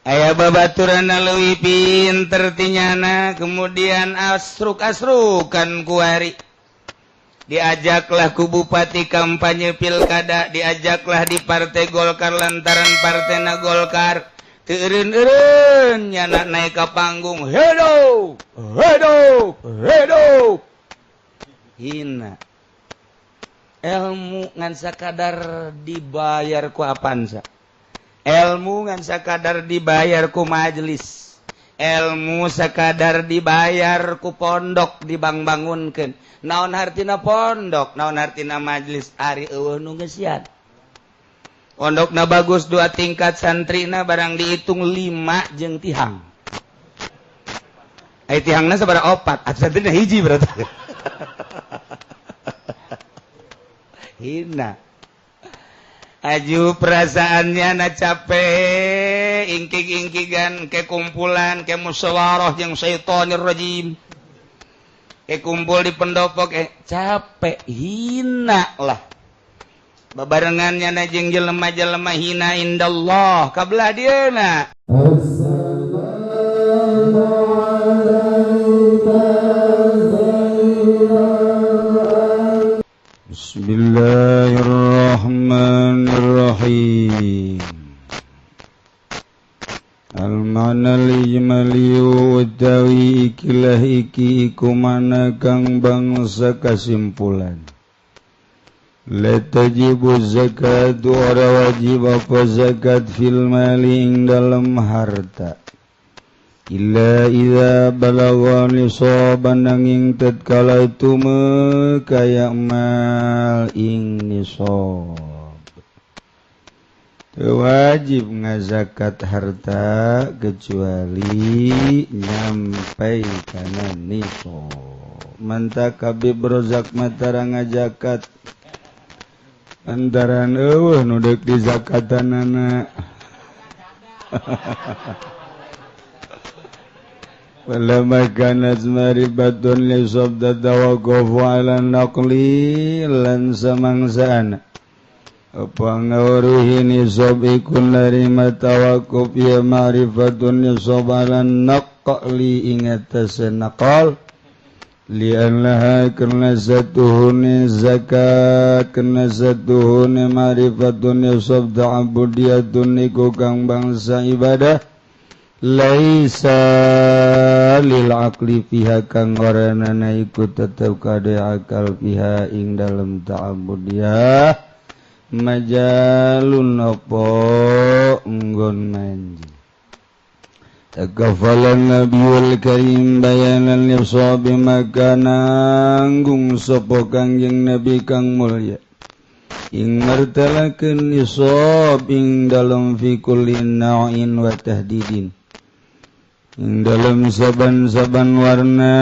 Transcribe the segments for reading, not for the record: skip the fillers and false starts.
aya babaturan leuwih pinter tinyana kemudian asruk-asrukan kuari diajaklah ku bupati kampanye pilkada diajaklah di partai Golkar lantaran partena Golkar teureun-eureun nyana naik ka panggung hidup hidup hidup hina ilmu ngan sakadar dibayar ku apansa ilmu ngan sakadar dibayar ku majelis ilmu sakadar dibayar ku pondok dibang-bangunkeun naon hartina pondok naon hartina majelis ari eueuh nu geus sian pondokna bagus 2 tingkat santrina barang dihitung 5 jeung tihang ai tihangna sabaraha 4 atuh santrina hiji berarti hina aju perasaannya na capek ingkig-ingkigan ke kumpulan ke musyawarah yang syaitonir rajim ke kumpul di pendopo capek hina lah babarengannya na jeung jelema-jelema hina indallah kabelah dieuna Bismillahirrahmanirrahim. Al-ma'na al-ijmali wa tawi ikilah iki iku mana kang bangsa kasimpulan. La tajibu zakat ora wajib apa zakat fil mali ing dalam harta. Illa idza balagha nisaban nanging tatkala tumekaya mal ing nisab teu wajib ngazakat harta kecuali nyampai kana nisab manta kabeh brozak matara ngazakat antaran eueuh nu deuk dizakatanana Falamma kanat maribatun li sabda tawaqquf ala naqli lan samangsana apa ngawruhi nisab ikun larima tawaqquf ya ma'rifatun nisab ala naqli ingatase naqal li annaha karna satuhuni zakat karna satuhuni ma'rifatun nisab ta'abudiyatun iku kang bangsa ibadah laisa lil aqli fiha kang oranana iku tetep kade akal fiha ing dalem ta'abbudiyah majalun apa nggon manji takafalan nabiyul karim bayanan lisabi maka nanggung sapa kangjeng nabi kang mulya ing martalakeun nisab ing dalem fi kulli na'in wa tahdidin dalam saban-saban warna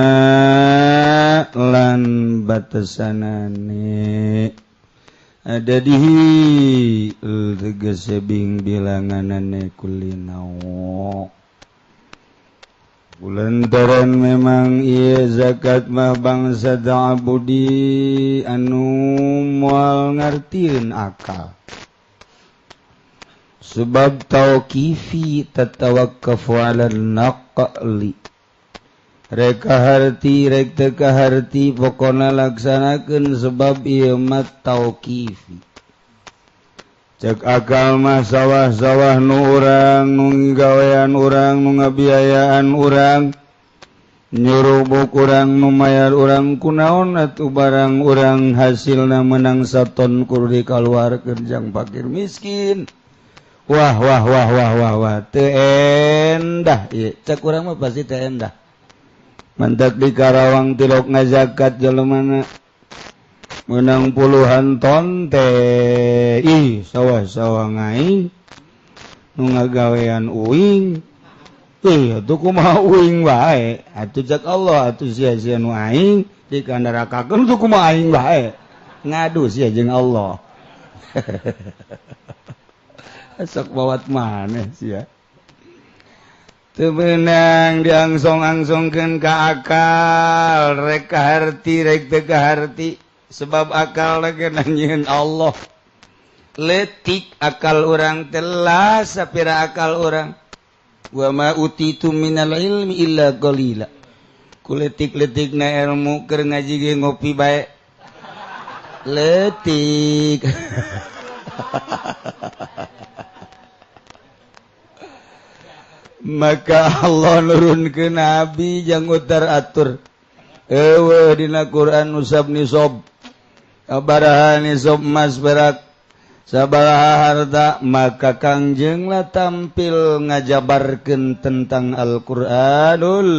lan batasanane ada dihi tegese bing bilanganane kulinaw kulantaran memang ieu zakat mah bangsa ta'abudi anu moal ngartieun akal sebab tauqifi tatawaqqafu 'ala naqli rek kaharti rek teu kaharti pokona laksanakeun sebab ieu mah tauqifi cek akal mah sawah-sawah nu urang nu gawean urang nu ngabiayaan urang nyurubuk urang nu mayar urang kunaon atuh barang urang hasilna menang saton kudu dikaluarkeun jang fakir miskin wah teu endah ieu cek urang mah pasti teu endah mantak di Karawang tilok ngazakat jelemana menang puluhan ton teh ih sawah-sawah ngaing nu ngagawean uing atuh kumaha uing wae atuh cek Allah atuh sia-sia nu aing dikandarakakeun tuh kumaha aing wae ngadu sia jeung Allah sok bawat maneh sia teu meunang diangsong-angsongkeun ka akal rek kaharti rek teu kaharti sebab akal lagi nanyiun Allah letik akal orang telah sapira akal orang wa ma utitu minal ilmi illa qalila kuletik-letik na ilmu keur ngaji ge ngopi bae letik maka Allah nurunkeun nabi jang utar atur eueuh dina Quran usab nisab abaraha nisab emas berak sabaraha harta maka Kangjeng lah tampil ngajabarkeun tentang Al-Qur'anul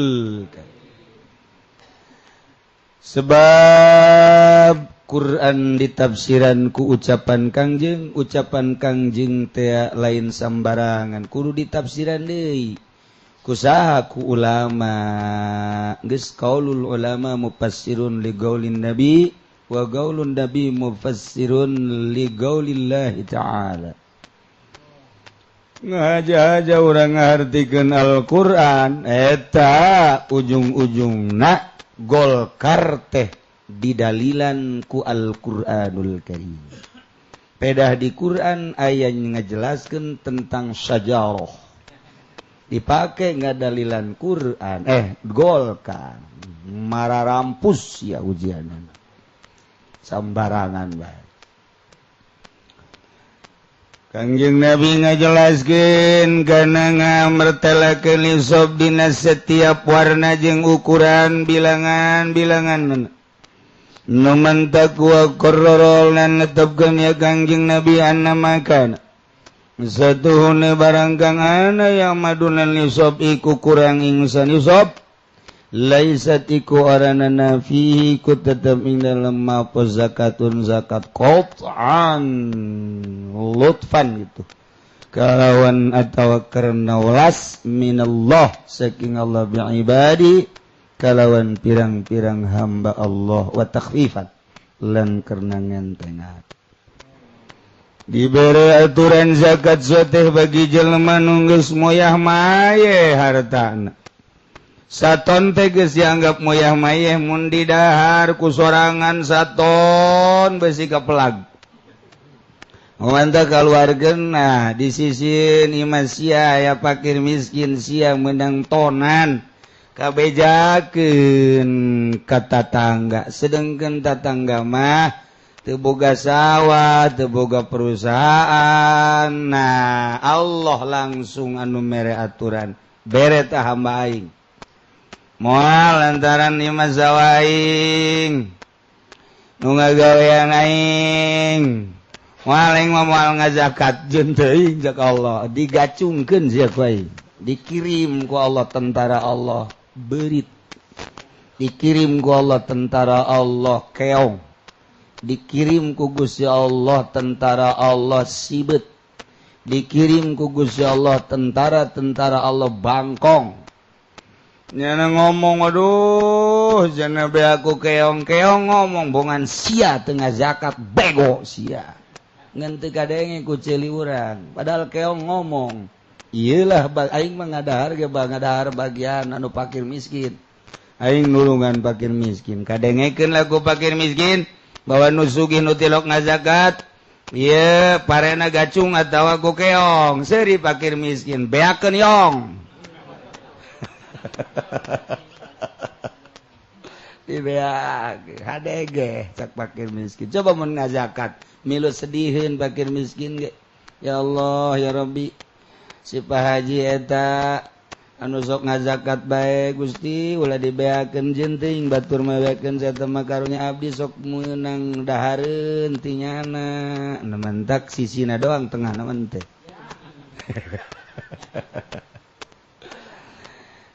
sebab Quran ditafsiran ku ucapan Kangjeng teh lain sambarangan kudu ditafsiran deui kusaha ku ulama geus qaulul ulama mufassirun li qaulin nabi wa qaulun nabi mufassirun li qaulillahi ta'ala ngaja-aja urang ngartikeun Al-Qur'an eta ujung-ujungna golkar teh didalilan ku Al-Qur'anul Karim. Pedah di Quran aya ngajelaskeun tentang syajarah. Dipake ngadalilan Quran golkar. Mararampus ya ujianan. Sambarangan bae. Kangjeng Nabi ngajelaskeun kana ngamertelakeun lisab dina setiap warna jeung ukuran bilangan-bilangan. Numan takwa kororol nan netepkeun ya Kangjeng Nabi anna makan satuhune barang kang ana yang madunan nisab iku kurang ingsan nisab laisat iku aranana fihi ku tetep ing dalem apa zakatun zakat qat'an lutfan gitu kalawan atawa karena welas minallah saking Allah bi ibadi kalawan pirang-pirang hamba Allah wa takhfifan lan karena ngentengan dibere aturan zakat soteh bagi jelema nu geus moyah maye hartana saton teh geus dianggap moyah maye mun didahar ku sorangan saton besi kapelag mantap kaluargeun nah disisin imah sia aya fakir miskin sia menang tonan kabejakeun ka tatangga sedengkeun tatangga mah teu boga sawah teu boga perusahaan nah Allah langsung anu mere aturan bere tah hamba aing moal lantaran imah sawah aing nu ngagawean aing moal aing moal ngazakat jeung teuing jak Allah digacungkeun sia ku aing dikirim ku Allah tentara Allah berit dikirim ku Allah tentara Allah keong dikirim ku Gusti Allah tentara Allah sibet dikirim ku Gusti Allah tentara Allah bangkong nyana ngomong aduh jana be aku keong ngomong bongan sia tengah zakat bego sia ngan teu kadenge ku ceuli urang padahal keong ngomong iyalah aing mah ngadahar ge ngadahar bagian anu fakir miskin aing nulungan fakir miskin kadengekeun lagu fakir miskin bahwa nu sugih nu tilok ngazakat ieu parena gacung atawa ku keong seuri fakir miskin beakeun yong dibeak hadege cak fakir miskin coba mun ngazakat milu sediheun fakir miskin ge ya Allah ya Rabbi si Pak Haji eta anu sok ngazakat bae Gusti ulah dibeakeun jenting batur mewekeun saya teh karunya abdi sok meunang dahareun ti nyana nementak sisina doang tengah nemen teh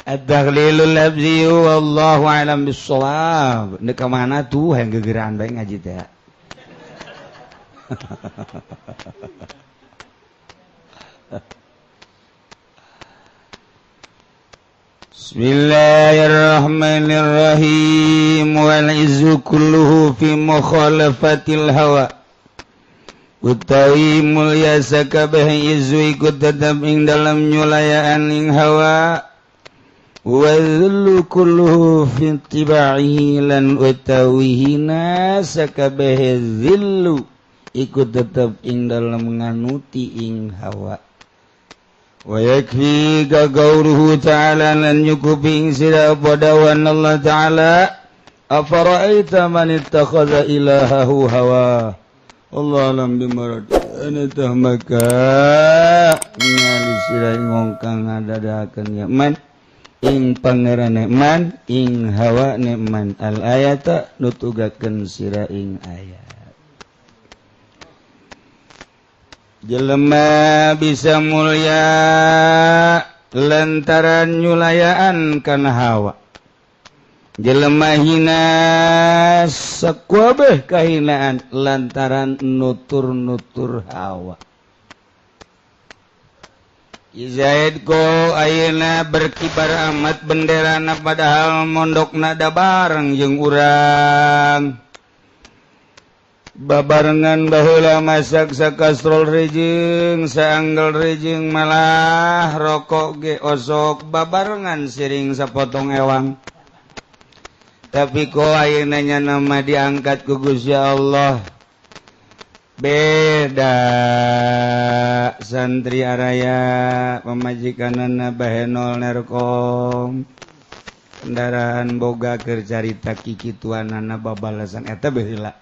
at-taghlilul labzi wallahu a'lam bissawab neuk ka mana tuh hayang gegeuraan bae ngaji teh Bismillahirrahmanirrahim wal izzu kulluhu fi mukhalafatil hawa utawi mulya sakabeh izzu ikut tetap ing dalam nyulayaan ing hawa wa dhullu kulluhu fi ittiba'ihi lan utawi hina sakabeh dhillu ikut tetap ing dalam nganuti ing hawa wa yakfi gauruhu ta'ala lan nyukuping sira padawan Allah ta'ala afara'aita man ittakhadha ilahahu hawa Allah alam bimarad ana tahmaka ngali sira ngongkang ngadadakeun ya man ing pangerane man ing hawa ne man al ayata nutugakeun sira ing ayat jelema bisa mulia lantaran nyulayaan kana hawa jelema hina sakuabeh kahinaan lantaran nutur-nutur hawa Izaid ko ayeuna berkibar amat benderana padahal mondokna da bareng jeung urang babarengan baheula masak sakastrol rejeng saanggal rejeng malah rokok ge osok babarengan siring sapotong ewang tapi ko ayeuna nya nama diangkat ku Gusti Allah beda santri araya pemajikanana bahenol nerkom kendaraan boga keur carita kikituanana babalasan eta baheula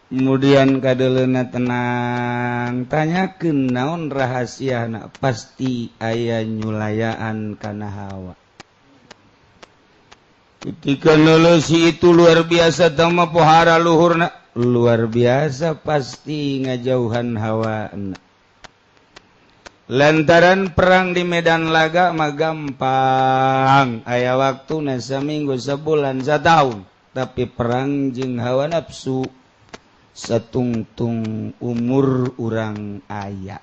kemudian kadeleuna tenang tanyakeun naon rahasiana pasti aya nyulayaan kana hawa ketika leuleus itu luar biasa tama pohara luhurna luar biasa pasti ngajauhan hawa lantaran perang di medan laga mah gampang aya waktuna saminggu sabulan satahun tapi perang jeung hawa nafsu satungtung umur urang aya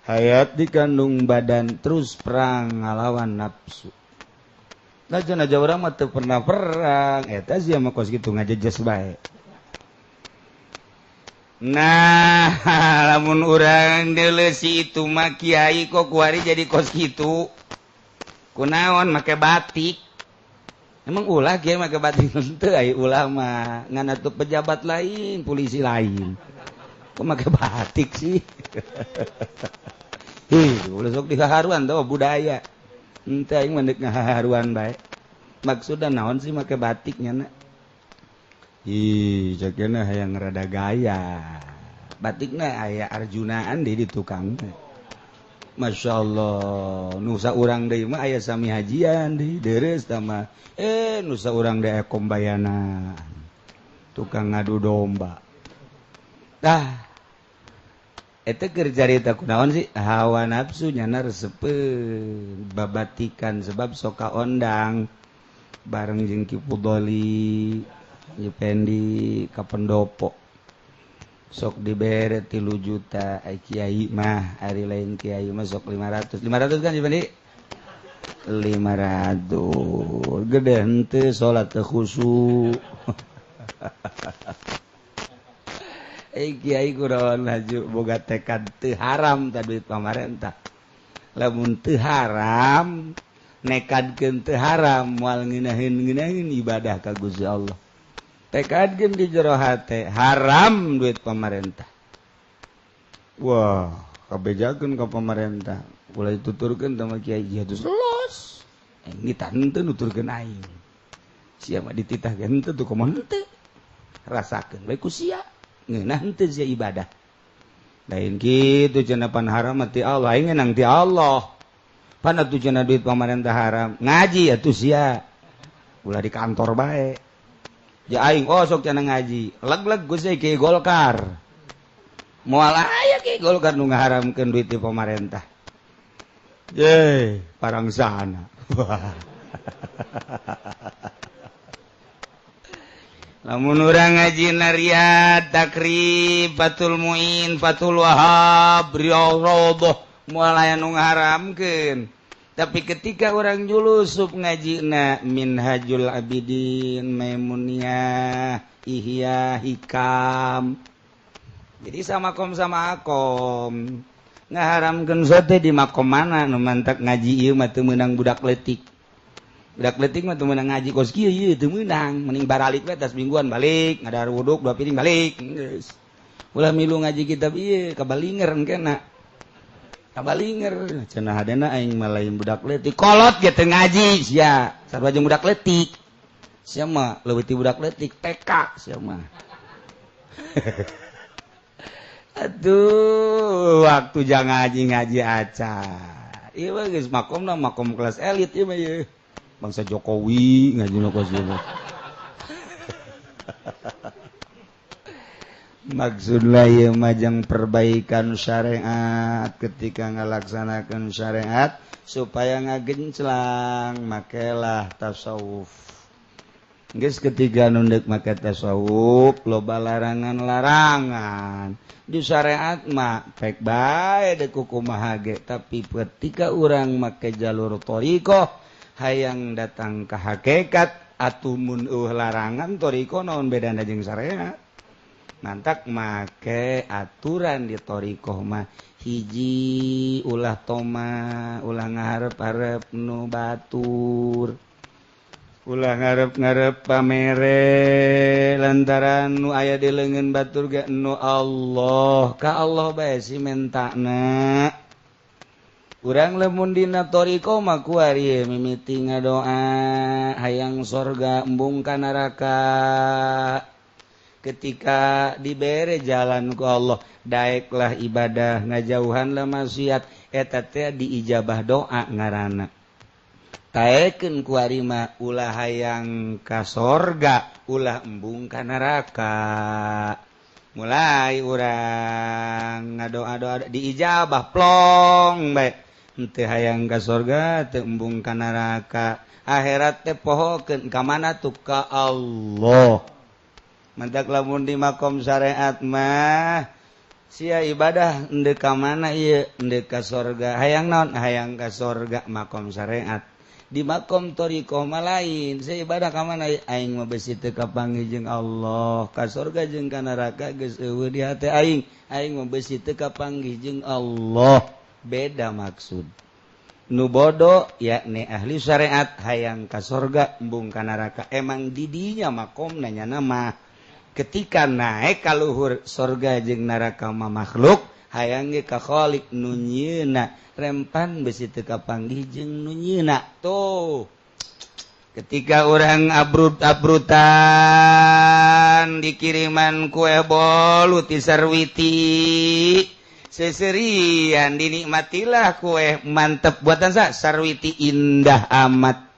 hayat dikandung badan terus perang ngalawan nafsu najan aja urang mah teu pernah perang eta sia mah kos kitu ngajejes bae nah lamun urang deuleuh si itu mah kiai kok kuari jadi kos kitu kunaon make batik emang ulah kiai make batik teu aya ulah mah ngan atuh pejabat lain polisi lain kok make batik sih ulah sok dihaharuan teh budaya henteu aing mah deuk ngahaharuan bae maksudna naon sih make batik nya na cakena hayang rada gaya batikna aya arjunaan di tukang Masya Allah nusa urang deui mah aya sami hajian deui deres tama nusa urang deui aya kombayana tukang ngadu domba eta keur carita kunaon sih hawa nafsu nyana reseupeun babatikan sebab sok kaondang bareng jeung Ki Fudoli Yependi ka pendopo sok dibere 3 juta ai kiai mah ari lain kiai mah sok 500 kan Yependi 500 gede henteu salat teu khusyuk kiai kunaon haju boga tekad teu haram tah duit pamarentah lamun teu haram nekadkeun teu haram moal ngeunaheun ibadah ka Gusti Allah tekadkeun di jero hate haram duit pemerintah wah kabejakeun ka pemerintah ulah dituturkeun sama kiai jihadus los ngita henteu nuturkeun aing sia mah dititah ge henteu tuh kumaha henteu rasakeun bae ku sia ngeunah henteu sia ibadah lain kitu cenah pan haram ti Allah aing nang ti Allah pan atuh cenah duit pemerintah haram ngaji atuh sia ulah di kantor bae ya aing sok cenah ngaji leg-leg Gusti Ki Golkar moal aya Ki Golkar nu ngaharamkeun duit ti pemerintah parang sana lamun urang ngaji Riyad Takrib Fathul Muin Fathul Wahhab Riyadhah moal aya nu ngaharamkeun tapi ketika orang julusup ngajina Minhajul Abidin Maimuniyah Ihya Hikam jadi sama akom ngaharamkeun sote di makom mana nu mantak ngaji ieu mah teu meunang budak leutik mah teu meunang ngaji kos kieu ieu teu meunang mending baralik we tas mingguan balik ngadar wuduk 2 piring balik geus ulah milu ngaji kitab ieu kabalinger engkena kabalinger cenah hadena aing mah lain budak leutik kolot ge teu ngaji sia sarua jeung budak leutik sia mah leuwih ti budak leutik TK sia mah aduh waktu jang ngaji acar ieu mah geus makomna makom kelas elit ieu mah ieu bangsa Jokowi ngajina ka sia maksudlah ieu majang perbaikan syariat ketika ngalaksanakeun syariat supaya ngagenclang makelah tasawuf geus ketika nu deuk make tasawuf loba larangan-larangan di syariat mah pek bae deuk kumaha ge tapi ketika urang make jalur thariqah hayang datang ka hakikat atuh mun larangan thariqah naon bedana jeung syariat mantak make aturan di thariqah mah hiji ulah toma ulah ngaharep-harep nu batur ulah ngarep-ngarep pamere lantaran nu aya di leungeun batur ge nu Allah ka Allah bae si mentana urang lamun dina thariqah mah kuari mimiti ngadoa hayang sorga embung ka neraka ketika dibere jalan ku Allah daeklah ibadah ngajauhanlah maksiat eta teh diijabah doa ngaranna taekeun ku ari mah ulah hayang ka sorga ulah embung ka neraka mulai urang ngadoa-doa diijabah plong bae henteu hayang ka sorga teu embung ka neraka akhirat teh pohokeun ka mana tuh ka Allah mantak lamun di makom syariat mah sia ibadah endeu ka mana ieu endeu ka sorga hayang naon hayang ka sorga makom syariat di makom thariqah mah lain sia ibadah ka mana aing mah besi teu kapanggih jeung Allah ka sorga jeung ka neraka geus eueuh di hate aing mah besi teu kapanggih jeung Allah beda maksud nu bodoh yakni ahli syariat hayang ka sorga embung ka neraka emang di dinya makomna nya mah ketika naik ka luhur sorga jeung neraka mah makhluk hayang ge ka khaliq nu nyieuna rempan besi teu kapanggih jeung nu nyieuna tuh ketika urang abrut-abrutan dikiriman kue bolu ti Sarwiti seserian dinikmatilah kue mantep buatan Sarwiti indah amat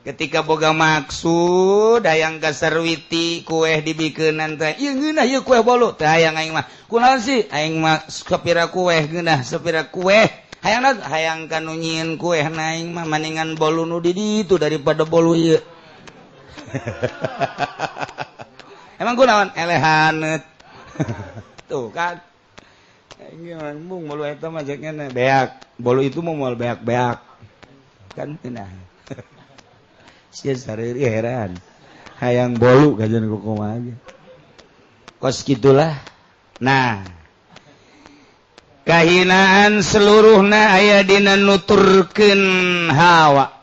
ketika boga maksud hayang ka Sarwiti kue dibikeunan teh ieu ngeunah ieu kue bolu teh hayang aing mah kunaon sih aing mah sapira kue ngeunah sapira kue hayang ka nu nyieun kue aing mah maningan bolu nu di ditu daripada bolu ieu emang kunaon elehaneut tuh kan aing mung bolu eta mah cek ngana beak bolu itu mah moal beak-beak kan cenah sia sariri heran hayang bolu kajian kumaha aja kos gitulah nah kahinaan seluruhna aya dina nuturkeun hawa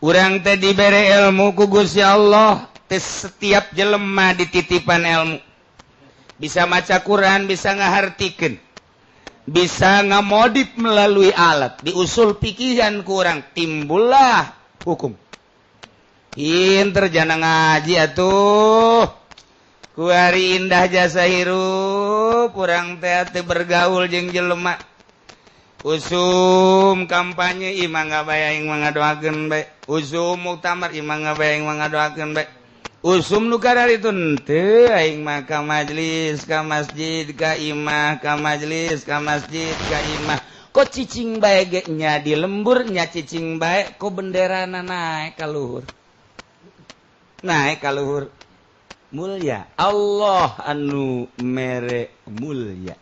urang teh dibere ilmu ku Gusti Allah teh setiap jelema dititipan ilmu bisa maca Quran bisa ngahartikeun bisa ngamodif melalui alat di usul pikihan kurang timbullah hukum pinter jana ngaji atuh ku hari indah jasa hirup urang teh bergaul jeung jelema usum kampanye imah ngabaya aing ngadoakeun bae usum muktamar imah ngabaya aing ngadoakeun bae usum nu kadar itu teu aing mah ka majelis ka masjid ka imah ka majelis ka masjid ka imah kok cicing bae ge nya di lembur nya cicing bae kok benderana naik ka luhur mulya Allah anu mere mulya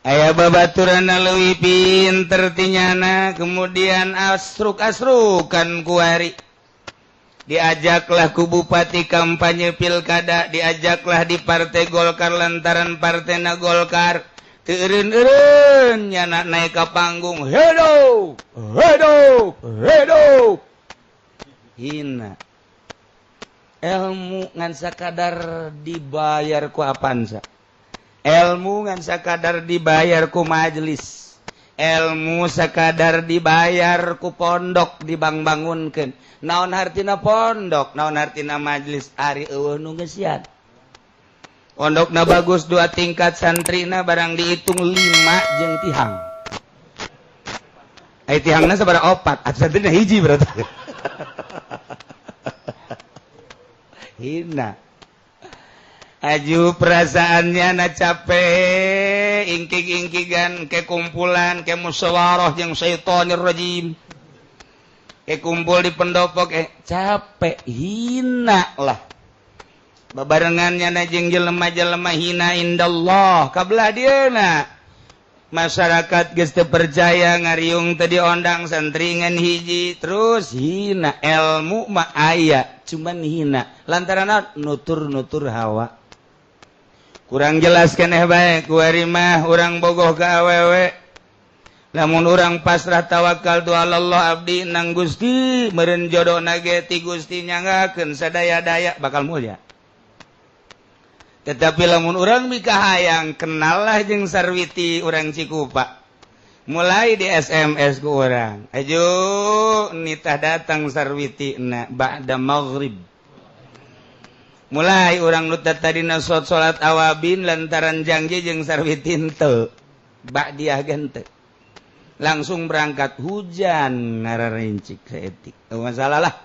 aya babaturan leuwih pinter tinyana kemudian asruk-asrukan kuari diajaklah ku bupati kampanye pilkada diajaklah di partai Golkar lantaran partena Golkar teureun-eureun nyana naik ka panggung hidup hina ilmu ngan sakadar dibayar ku apansa ilmu ngan sakadar dibayar ku majelis, ilmu sakadar dibayar ku pondok dibang-bangunkeun. Naon hartina pondok, naon hartina majelis, ari eueuh nu geus siap. Pondokna bagus 2 tingkat, santrina barang dihitung 5 jeung tihang. Ai tihangna sabaraha 4, santrina hiji berarti. Hina. Aju perasaannya na capek, ingkig-ingkigan ke kumpulan, ke musyawarah yang syaitanir rajim. Ke kumpul di pendopo, capek, hina lah. Babarengannya na jeung jelema-jelema hina indallah, kabelah dieuna. Masyarakat geus teu percaya ngariung teu diondang santringan hiji, terus hina ilmu mah aya, cuman hina. Lantaran nutur-nutur hawa. Kurang jelas keneh bae ku ari mah urang bogoh ka awewe. Lamun urang pasrah tawakal tu Allah abdi nang Gusti, meureun jodohna ge ti Gusti nyanggakeun sadaya-daya bakal mulya. Tetapi lamun urang mikahayang kenal lah jeung sarwiti urang Cikupa. Mulai di SMS ku urang. Ajo nitah datang sarwitina ba'da maghrib. Mulai orang nutat tadina salat awabin lantaran janji jeung sarwitin teu ba'diah gente langsung berangkat hujan ngararincik saeutik masalah lah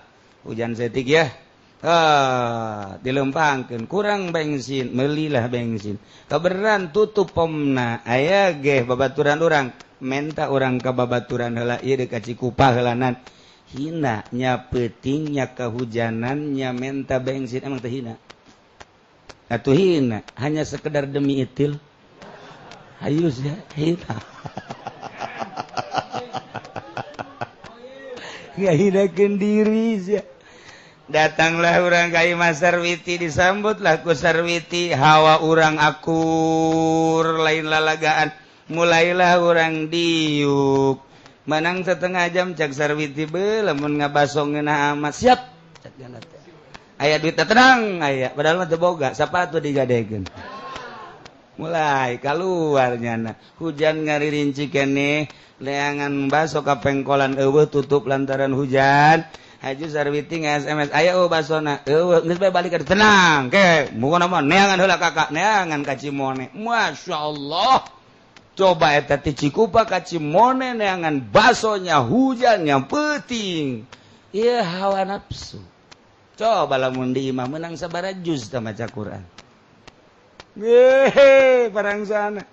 hujan saeutik ya dilempangkeun kurang bensin meuli lah bensin kabeneran tutup pomna aya ge babaturan urang menta urang ka babaturan heula ieu deuk ka Cikupa heulanan hina nya peuting nya kehujanan nya menta bensin emang teu hina atuh hina hanya sekedar demi itil hayus ya hina ngahinakeun diri ya datanglah urang ka Imah Sarwiti disambutlah ku Sarwiti hawa urang akur lain lalagaan mulailah urang diuk manang setengah jam cak Sarwiti be lamun ngabasongeun amat siap cak janat aya duit tenang aya padahal mah teu boga sapatu digadegeun mulai kaluar nyana hujan ngaririnci keneh leangan baso ka pengkolan eueuh tutup lantaran hujan haju Sarwiti nge-SMS aya basona eueuh geus bae balik tenang ke mungkin mah neangan heula kakak neangan ka Cimone masyaallah. Coba eta ti Cikupa ka Cimone neangan basonya hujan yang penting. Ieu hawa nafsu. Coba lamun di imah menang sabaraha juz ta maca Quran. Parang sana.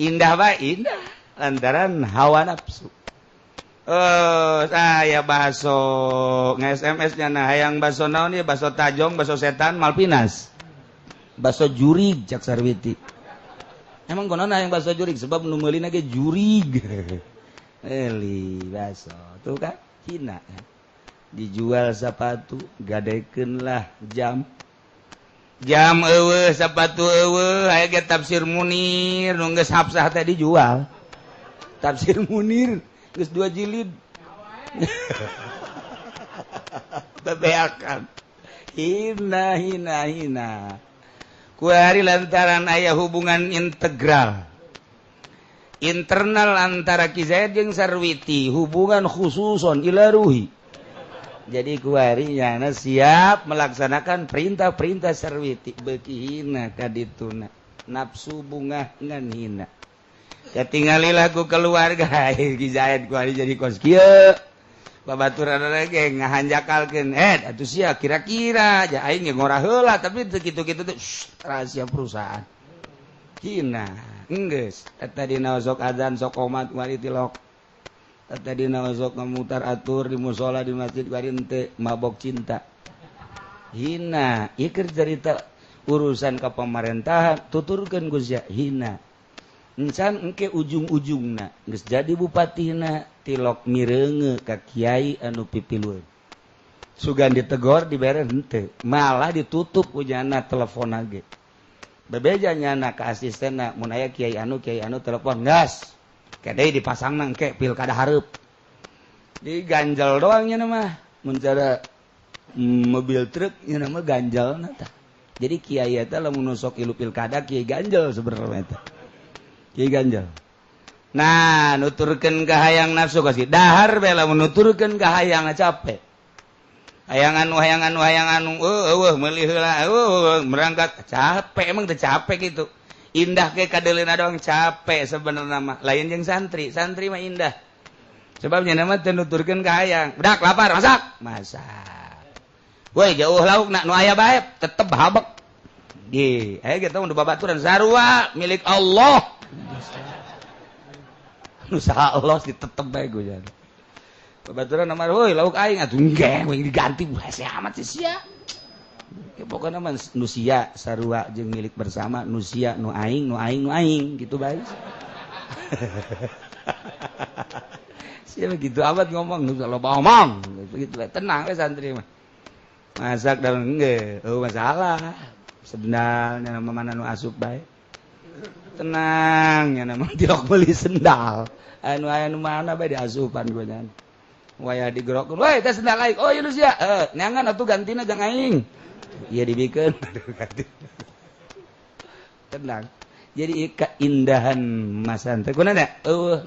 Indah bae indah lantaran hawa nafsu. Saya baso nge-SMS-nya nah hayang baso naon ieu baso tajong, baso setan, malpinas. Baso jurig cak Sarwiti. Emang konon yang baso jurig sebab nu meulina ge jurig. Eli baso. Tuh kan hina. Dijual sepatu gadekeun lah jam. Jam eueuh sepatu eueuh aya ge tafsir Munir nu geus hafsah teh dijual. Tafsir Munir geus 2 jilid. Bebeakan. Hina. Kuari lantaran aya hubungan integral internal antara Ki Zaid jeung Sarwiti hubungan khususon ila ruhi jadi kuari nyana siap melaksanakan perintah-perintah Sarwiti beuki hina ka dituna nafsu bunga ngan hina katinggalilah ku keluarga Ki Zaid kuari jadi kos kieu babaturan ge ngahanjakalkeun atuh sia kira-kira ja aing ngorah heula tapi teu kitu-kitu teh rahasia perusahaan hina enggeus eta dina sok adzan sok qomat kuari tilok eta dina sok ngamutar atur di mushola di masjid kuari henteu mabok cinta hina ieu keur carita urusan ka pamerintahan tuturkeun Gus ya hina encan engke ujung-ujungna geus jadi bupatina tilok mireunge ka kiai anu pipilueun sugan ditegor dibere henteu malah ditutup ujana telepon ge bebeja nyana ka asistenna mun aya kiai anu telepon gas kedai dipasangna engke pilkada hareup diganjel doang nya mah mun cara mobil truk nya mah ganjalna tah Jadi kiai eta lamun nusok ilu pilkada kiai ganjel sebenarnya eta. Kiai ganjel. Nah, nuturkeun ka hayang nafsu kasih. Dahar bae lamun nuturkeun ka hayang capek. Hayangan meulih heula, merangkat capek emang teu capek gitu. Indah ke kadeleuna doang capek sebenarnya mah. Lain jeung santri mah indah. Sebabnya nama teu nuturkeun ka hayang. Budak lapar, masak. Woi jauh laukna nu aya bae tetep habek. Ge, aya kita mun babaturan sarua milik Allah. Nu saha Allah ditetep bae gojan. Babaturan nama woi lauk aing atuh engke we diganti hese amat sih sia. Pokokna mah nu sia sarua jeung milik bersama, nu sia nu aing gitu bae. Sia begitu amat ngomong nu loba omong. Begitu tenang we santri mah. Masak dalam enggak, masalah. Sebenarnya nama mana nu asup baik. Tenang, ya nama tilok beli sendal. Anu aya nu mana bae diasupan gue nyan. Waya digerokkeun, "Woi, teh sendal aing." "Oh, ieu nu sia." Neangan atuh gantina jang aing. Iya dibikeun. Tenang. Jadi keindahan masan teh kunaon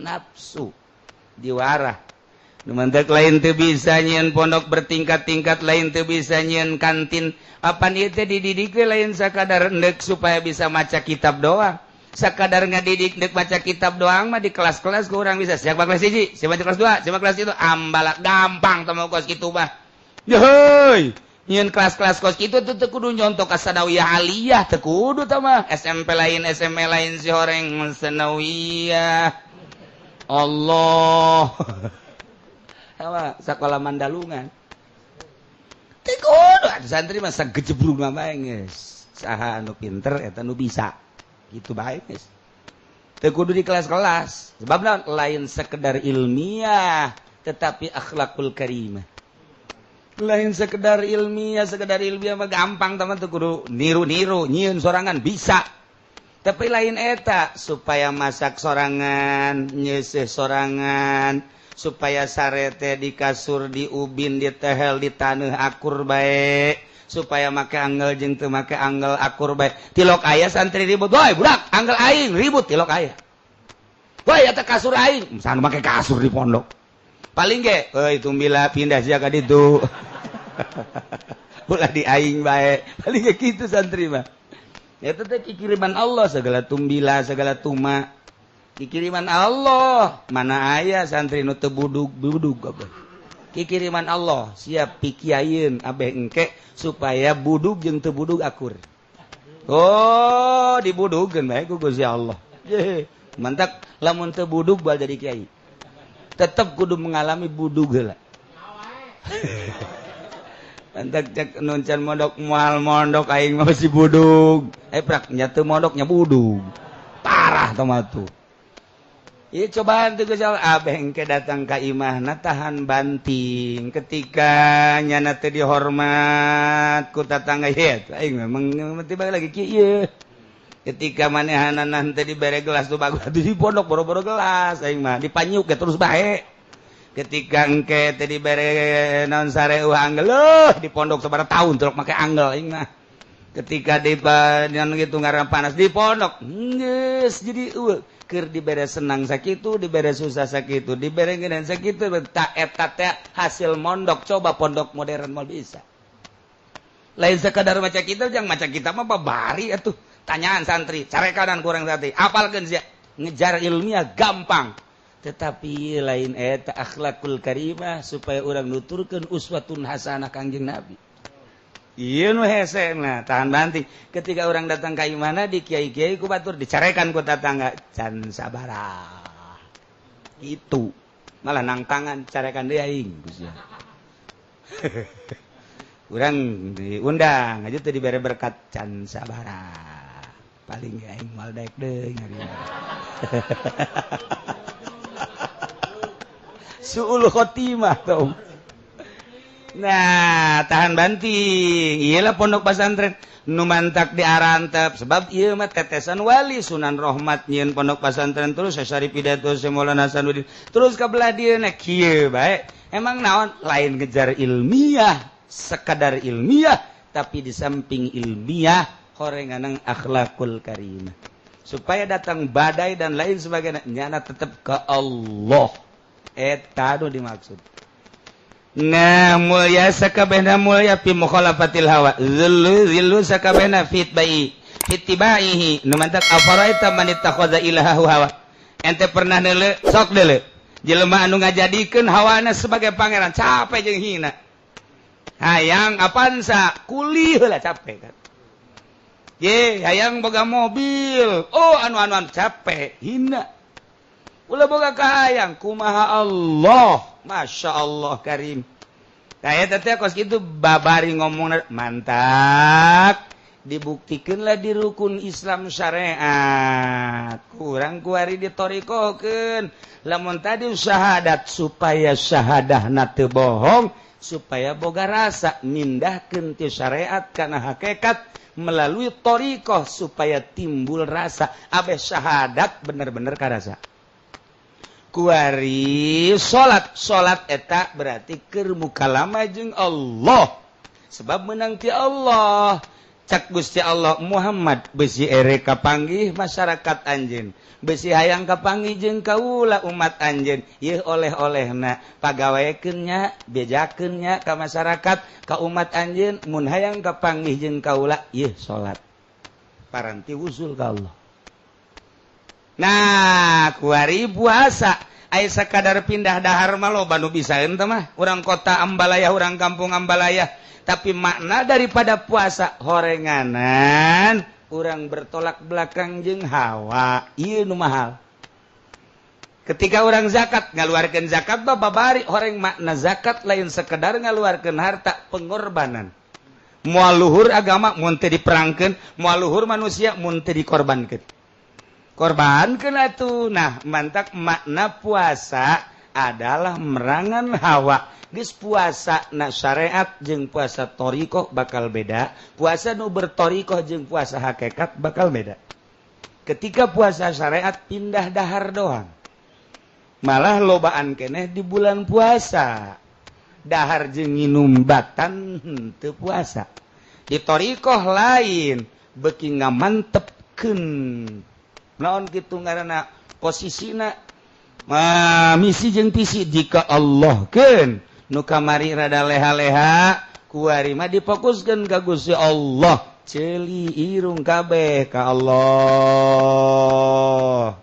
nafsu diwarah. Numantek lain teu bisa nyieun pondok bertingkat-tingkat, lain teu bisa nyieun kantin. Apan ieu teh dididik lain sakadar endek supaya bisa maca kitab doang. Sakadar ngadidik endek maca kitab doang mah di kelas-kelas kurang bisa. Siapa kelas 1? Siapa kelas 2? Siapa kelas itu? Ambalak gampang teh mau kos kitu mah. Yeuy, nyieun kelas-kelas kos kitu teh teu kudu nyontok ka sanawiyah aliyah, teu kudu tah mah. SMP lain, SMA lain si horeng sanawiyah. Allah. Sama sekolah Mandalungan. Teu kudu santri mah sagejeblung mah bae geus. Saha anu pinter eta nu bisa. Gitu bae geus. Teu kudu di kelas-kelas. Sebab naon? Lain sekedar ilmiah, tetapi akhlakul karimah. Lain sekedar ilmiah mah gampang teman teu kudu niru-niru, nyieun sorangan bisa. Tapi lain eta supaya masak sorangan, nyeseh sorangan. Supaya sarete di kasur, di ubin, di tehel, di taneuh akur bae. Supaya make anggel jeung teu make anggel akur bae. Tilok aya santri ribut, "Woi budak, anggel aing ribut tilok aya." "Woi eta kasur aing." Misalna make kasur di pondok. Paling ge, "Euy tumbila pindah sia ka ditu." Ulah di aing bae. Paling ge kitu santri mah. Eta teh kiriman Allah segala tumbila, segala tuma. Kikiriman Allah, mana aya santri nu teu budug apa. Kikiriman Allah, siap pikiayeun abeh engke supaya budug jeung teu budug akur. Oh, dibudugkeun bae ku Gusti Allah. Mantap, lamun teu budug bae jadi kiai. Tetep kudu mengalami budug heula. Mantap cek nun can mondok moal mondok aing mah masih budug. Prak nya teu mondok nya budug. Parah tah mah tuh. Ieu cobaan teu geus abeh engke datang ka imahna tahan banting ketika nyana teu dihormat ku tatangga ieu aing memang tiba lagi kieu ketika manehanana teu dibere gelas tuh bagus di pondok boro-boro gelas aing mah dipanyuk ge terus bae ketika engke teu dibere naon sareuh anggel di pondok sabaraha taun terus make anggel aing mah ketika di dan gitu ngaran panas di pondok geus jadi keur dibere senang sakitu, dibere susah sakitu, dibere geunan sakitu, tak eta teh hasil mondok. Coba pondok modern mau bisa. Lain sekadar maca kitab, jang maca kitab mah babari atuh. Tanyaan santri, carekan kurang santri, apalkeun sia. Ngejar ilmiah gampang. Tetapi lain eta akhlakul karimah supaya urang nuturkeun uswatun hasanah Kangjeng Nabi. Iya nu hese nah tahan banting ketika orang datang ka imana di kiai-kiai ku batur dicarekan ku tatangga can sabaraha itu malah nang tangan carekan deui aing Gusti urang diundang aja teh dibere berkat can sabaraha paling aing moal daek deui ngari suul khotimah tong. Nah, tahan banting. Iyalah pondok pesantren nu mantak diarantep sebab ieu mah tetesan wali Sunan Rahmat nyieun pondok pesantren terus sasari pidato Maulana Hasanuddin. Terus ka belah dieuna kieu bae. Emang naon lain ngejar ilmiah, sekadar ilmiah tapi di samping ilmiah horenganang akhlakul karimah. Supaya datang badai dan lain sebagainya nyana tetap ke Allah. Eta nu dimaksud. Nah mulia sakabehna mulia fi mukhalafatil hawa. Zillu sakabehna fitibaihi. Numantak afaraita man ittakhadha ilahahu hawa. Ente pernah neule sok deule. Jelema anu ngajadikeun hawana sebagai pangeran capek jeung hina. Hayang apaan sa kuli heula capek kan. Ye hayang boga mobil. Oh anu capek hina. Ulah boga kahayang kumaha Allah. Masya Allah karim. Nah eta teh kos kitu babari ngomong mantap. Dibuktikanlah di rukun Islam syariat. Kurang kuari ditorikokeun. Lamun tadi syahadat supaya syahadahna teu bohong, supaya boga rasa mindahkeun ti syariat kana hakikat melalui torikoh supaya timbul rasa abeh syahadat bener-bener karasa. Kuari salat eta berarti keur mukalama jeung Allah. Sebab menang ti Allah. Cak Gusti Allah Muhammad besi ere kapanggih masyarakat anjeun. Besi hayang kapanggih jeung kaula umat anjeun. Ieu oleh-olehna pagawekeun nya, bejakeun nya ka masyarakat, ka umat anjeun mun hayang kapanggih jeung kaula ieu salat. Paranti usul ka Allah. Nah, kuari puasa aya sakadar pindah dahar mah loba nu bisaeun teh mah. Urang kota Ambalaya, urang kampung Ambalaya. Tapi makna daripada puasa horenganan urang bertolak belakang jeung hawa. Ieu nu mahal. Ketika urang zakat ngaluarkeun zakat babari horeng makna zakat lain sekedar ngaluarkeun harta pengorbanan. Moal luhur agama mun teu diperangkeun, moal luhur manusia mun teu dikorbankeun. Korbankeun atuh. Nah, mantak makna puasa adalah merangan hawa. Geus puasa na syariat jeung puasa torikoh bakal beda. Puasa nu bertorikoh jeung puasa hakikat bakal beda. Ketika puasa syariat pindah dahar doang. Malah lobaan keneh di bulan puasa. Dahar jeung nginum batan teu puasa. Di torikoh lain beuki ngamantepkeun. Naon kitu ngaranna posisina misi jeung pisi jika Allah keun nu kamari rada leha-leha kuari mah difokuskeun ka Gusti Allah ceuli irung kabeh ka Allah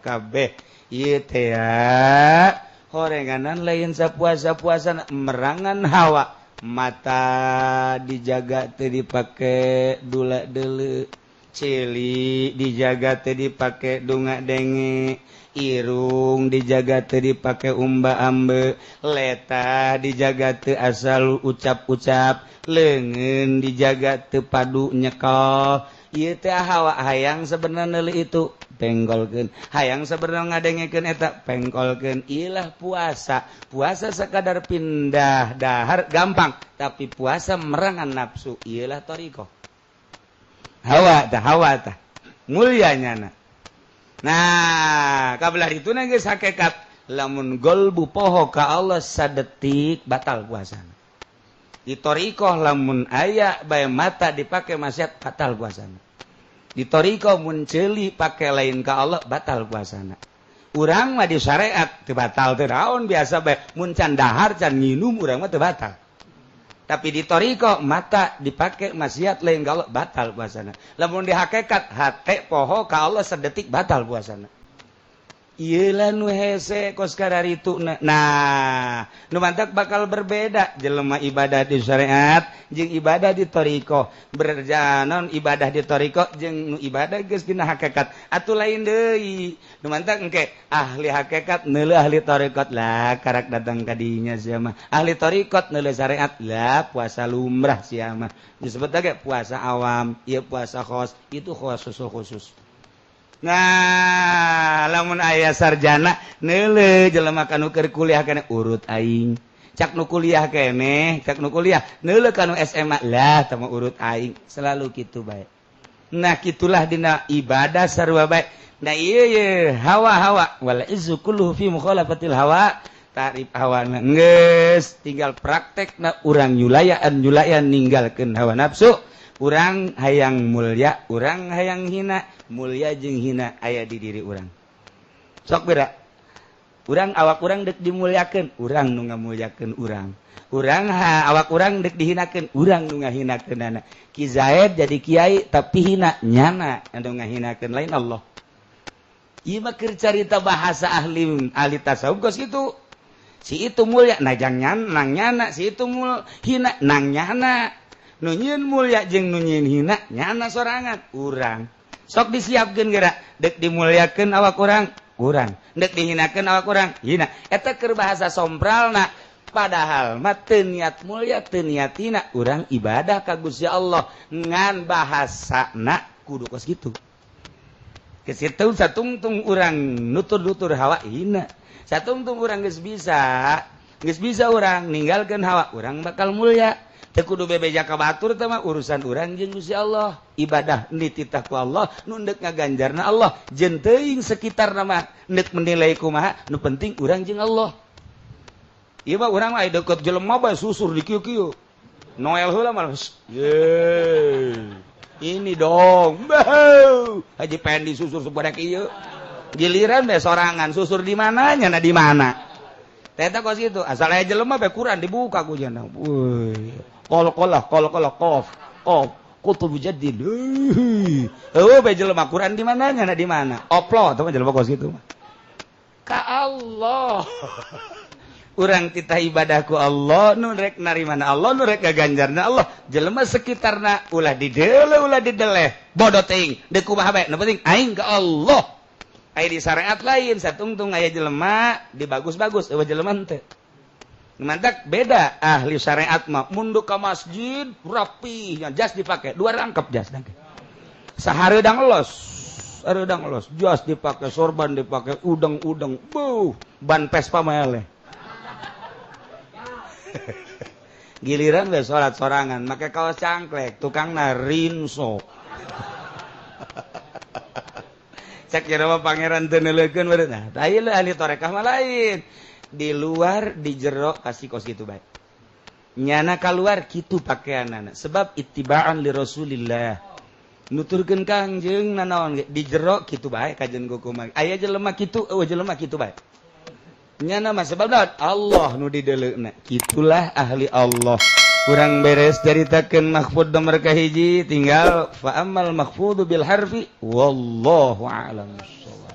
kabeh ieu teh ya horenganan lain sapuasa-puasana merangan hawa mata dijaga teu dipake dula deuleu ceuli dijaga teu dipake dunga denge irung dijaga teu dipake umba ambe, leta dijaga teu asal ucap-ucap, leungeun dijaga teu padu nyekal. Ieu teh hawa hayang sabenerna neuli itu penggolkeun. Hayang sabenerna ngadengekeun eta pengkolkeun. Ieulah puasa. Puasa sakadar pindah dahar gampang, tapi puasa merangan nafsu. Ieulah thariqah. Hawa tah. Mulyanyana. Nah, kabelah itu geus hakikat lamun golbu poho ka Allah sadetik batal puasana. Di thariqah lamun aya bae mata dipake maksiat batal puasana. Di thariqah mun ceuli pake lain ka Allah batal puasana. Urang mah di syariat teu batal teu naon biasa bae mun can dahar can nginum urang mah teu batal. Tapi di thariqah mata dipake maksiat lain ka Allah batal puasana. Lamun di hakikat hate poho ka Allah sadetik batal puasana. Ieulah nu hese kos kadarituna. Nah, nu mantak bakal berbeda jelema ibadah di syariat jeung ibadah di thariqah. Berjalan ibadah di thariqah jeung nu ibadah geus dina hakikat. Atuh lain deui. Nu mantak engke ahli hakikat neuleuh ahli thariqat lah karak datang ka dinya sia mah. Ahli thariqat neuleuh syariat lah puasa lumrah sia mah. Disebut ge puasa awam, ieu puasa khos, itu khusus. Nah, lamun aya sarjana neuleuh jelema kanu keur kuliah keneh urut aing. Cak nu kuliah keneh, cak nu kuliah neuleuh kanu SMA lah teu urut aing. Selalu kitu bae. Nah, kitulah dina ibadah sarua bae. Nah, ieu hawa-hawa wal izzu kulluhu fi mukhalafatil hawa. Tarif hawana geus tinggal praktekna urang nyulayan ninggalkeun hawa nafsu. urang hayang mulya urang hayang hina mulya jeung hina aya di diri urang sok beda urang awak urang dek dimulyakeun urang nu ngamulyakeun urang urang awak urang dek dihinakeun urang nu ngahinakeunana Ki Zaid jadi kiai tapi hina nyana anu ngahinakeun lain Allah ieu mah keur carita bahasa ahli tasawuf geus kitu si itu mulya najang nang nyana si itu hina nang nyana nu nyieun mulya jeung nu nyieun hina nyana sorangan urang sok disiapkeun geura dek dimulyakeun awak urang urang dek dihinakeun awak urang hina eta keur bahasa sompralna padahal mah teu niat mulya teu niat hina urang ibadah ka Gusti Allah ngan bahasana kudu kos kitu kesitu satungtung urang nutur-nutur hawa hina satungtung urang geus bisa urang ninggalkeun hawa urang bakal mulya teu kudu bebeja ka batur teh mah urusan urang jeung Gusti Allah ibadah dititah ku Allah nu endek ngaganjarna Allah jeung teuing sekitarna mah endek menilai kumaha nu penting urang jeung Allah ieu mah urang mah aya deukeut jelema bae susur di kieu-kieu Noel heula mah ini dong Haji Pendi susur sebadak ieu giliran bae sorangan susur di mana nyana di mana eta kos kitu asal aya jelema bae Quran dibuka ku cenah qol-qolah qaf qutub jaddid bae jelema Quran di mana nyana di mana oplo tah jelema kos kitu mah ka Allah urang titah ibadah ku Allah nu rek narimana Allah nu rek gaganjarna Allah jelema sekitarna ulah dideleh bodoh teuing deuk kumaha bae nu penting aing ka Allah aya di syariat lain satungtung aya jelema dibagus-bagus eueuh jelema teu mantak beda ahli syariat mah mundu ka masjid rapi jas dipake 2 rangkep jas dangke sahareudang elos jas dipake sorban dipake udeng-udeng ban Vespa mah giliran we salat sorangan make kaos cangklek tukangna rinso cek jero pangeran teu neuleukeun beureut nah ieu ahli tarekah mah lain di luar di jero kasih kos kitu bae nyana kaluar kitu pakaianana sebab ittiba'an li Rasulillah nuturkeun Kangjeng nanaon di jero kitu bae kajen kumaha aya jelema kitu eueuh jelema kitu bae nyana mah sebab Allah nu dideleukna kitulah ahli Allah kurang beres caritakeun mahfud nomor kahiji tinggal fa ammal mahfudu bil harfi wallahu a'lam bissawab